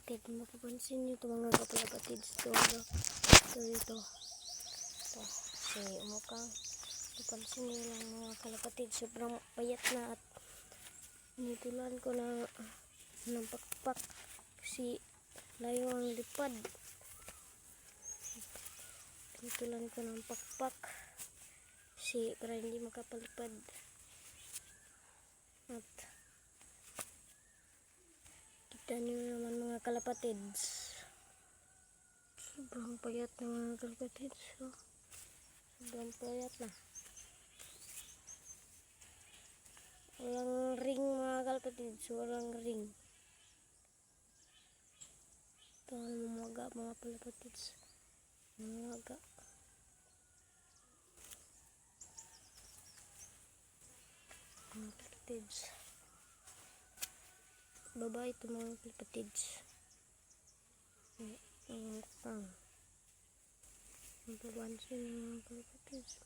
kalapatid. Mapapansin nyo ito mga kalapatid. Ito dito. Ito. Si umukang. Mapapansin nyo lang mga kalapatid. Sobrang payat na at nitulan ko na ng pakpak. Kasi layo ang lipad. Nitulan ko ng pakpak. Kasi para hindi makapalipad. At kita nyo naman mga kalapatids, sobrang payat na mga kalapatids. Sobrang payat na. Walang ring mga kalapatids, walang ring. Ito ang mamaga mga kalapatids, mamaga. Mga kalapatids, babae ito mga kalapatids. Ang pang mapapansin mga kalapatids.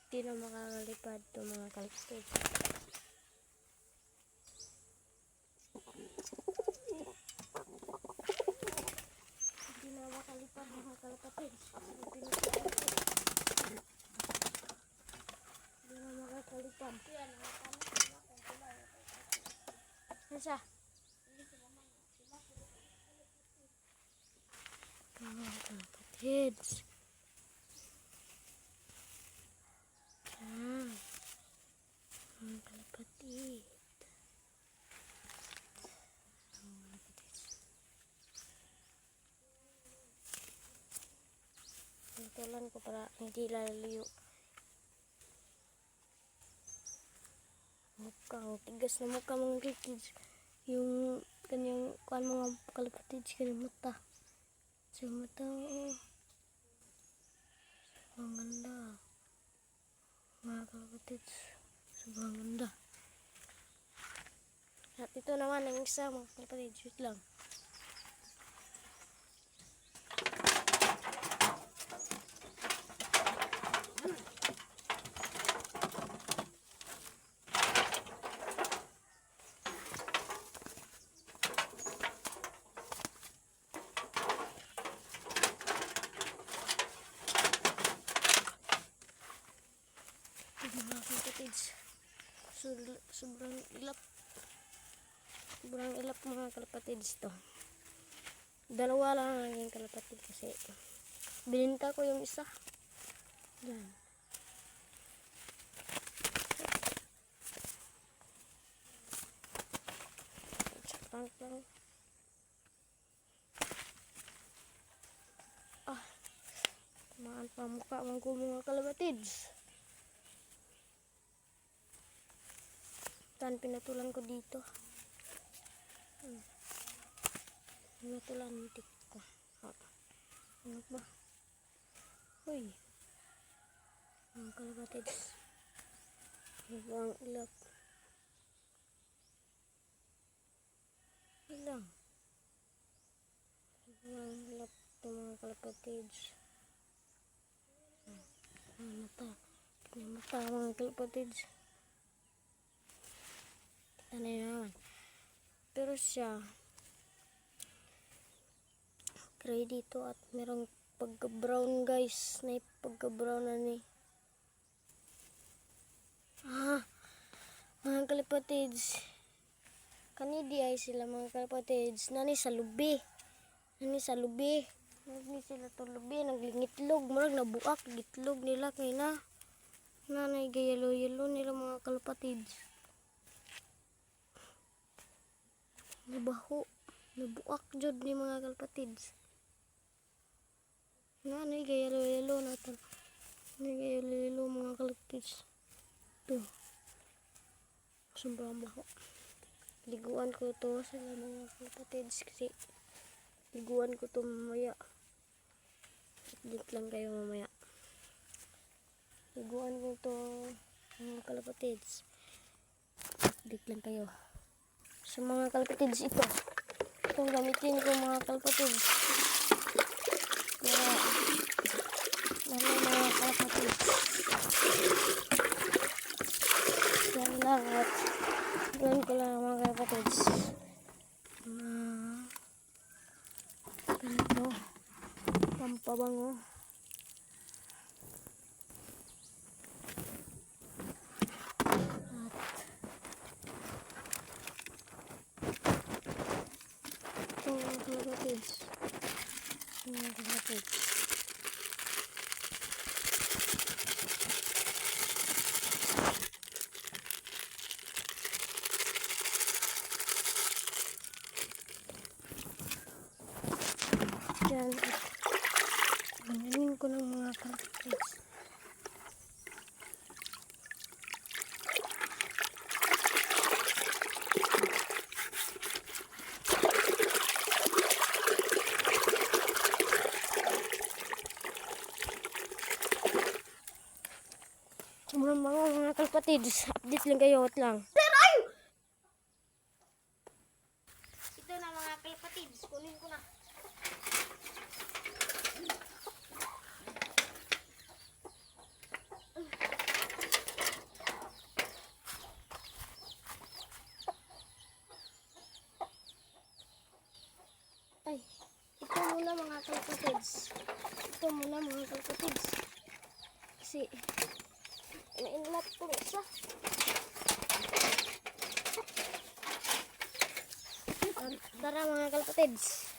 Hindi na makakalipad ito mga kalapatids. Hindi na makalipad mga kalapatids. Kalipad. Nasa? Mga kalapatids. Mga kalapatid. Tulan ko para hindi lalayo. Mukhang tigas na mukha mga kalapatids. Yung kanyang kuhan mga kalapatids, kanyang mata. Sa mata, sobrang ganda. Mga kalapatids, sobrang ganda. At ito naman ang isa mga kalapatids, wait lang. Mga kalapatids, sobrang ilap mga kalapatids to. Dalawa lang ang naging kalapatid kasi bininta ko yung isa. Yan. Prank lang. Tamaan pa mukha mga kalapatids. Tan pinatulan ko dito. Pinatulan nitik ko. Ano ba? Uy. Mga kalapatids. Ang ilap. Ilang. Ang ilap ito mga kalapatids. Mata. Mata mga kalapatids. Ano naman. Pero siya gray dito at merong pagka-brown guys. Na pagka-brown na ni. Mga kalapatids. Kanidi ay sila mga kalapatids. Nani sa lubi. Nani sila to lubi. Naglingitlog. Marag nabuak. Gitlog nila kay na. Nanay gayalo-yalo nila mga kalapatids. Nabaho. Nabuak jud ni mga kalapatids. Nanay gayalo-yalo natin. Nanay gayalo-yalo mga kalapatids. Ito. Sobrang baho. Liguan ko to sa mga kalapatids kasi liguan ko to mamaya. Dito lang kayo mamaya. Liguan ko to mga kalapatids. Dito lang kayo. Sa mga kalapatids ito. Itong gamitin ko mga kalapatids. Kaya mga kalapatids. ko lang mga kapatids. Ganito. Pampabango. At ito mga kapatids. Mga kapatids. Yan. Ganyanin ko ng mga kapatids. Sobrang mga kalpatids. Update lang kayo. Wait lang. Ito na mga kalpatids. Kunin ko na. Ay, ito muna mga kalpatids. Ito muna mga kalpatids. Kasi nainlat ko isa. Tara mga kalpatids.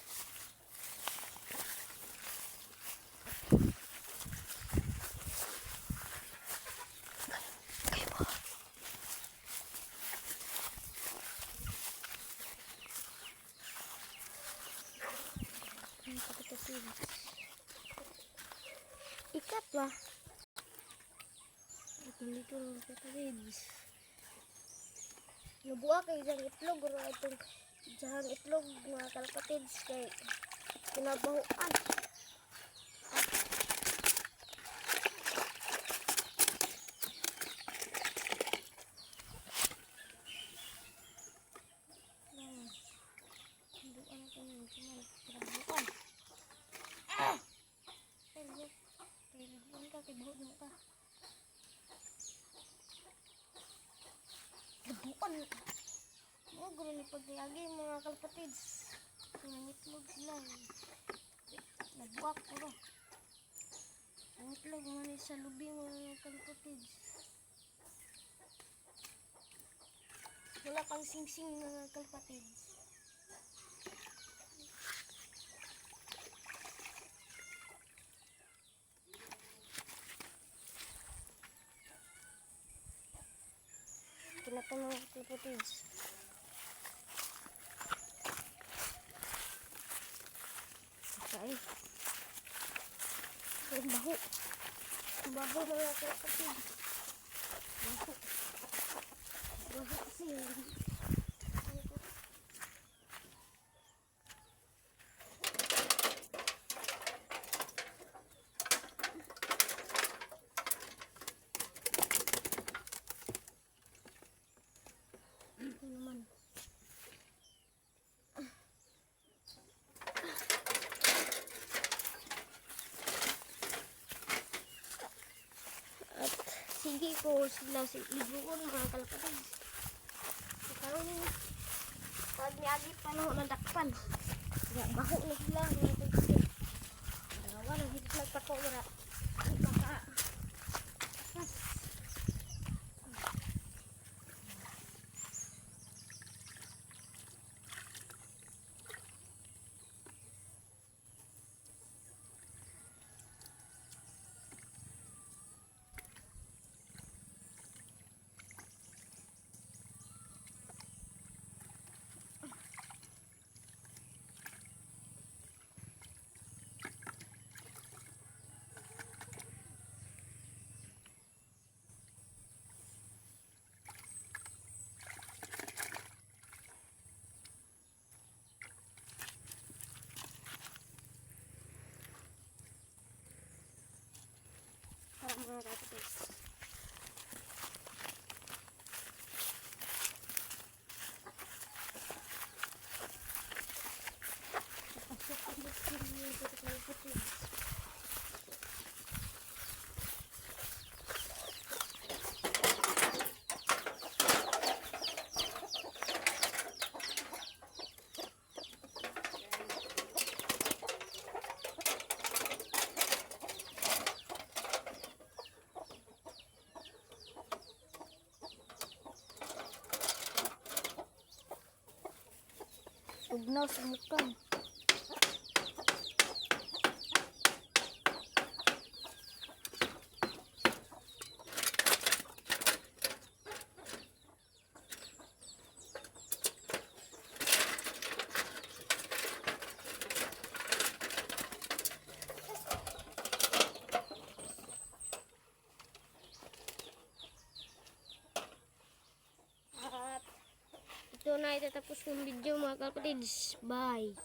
Ikat lah. Dito mga kalpatids. Nabuha kayo dyan itlog. Itong dyan itlog mga kalpatids. Kaya pinabahuan. Bukan. Mga gulo ni paglagi mga kalpatids. Nangitlog sila. Nagbuak ko ro. Nangitlog man sa lubi mga kalpatids. Wala kang sing-sing mga kalpatids. Kinatan mga kalpatids. Okay. Ang baho. Ang baho mga kalpatids. Baho. Baho kasi. Ito naman. At sige ko sila si Ibuon mga kalpatids. Karon pag niagit pa no nadakpan. Kaya baho na sila mga kalpatids. Dalawa na higit nagpako wala. Baka. Apas. Mga kapatids. Tignaw sa mukang. At ito na itatapos yung video mga kalapatids. Bye!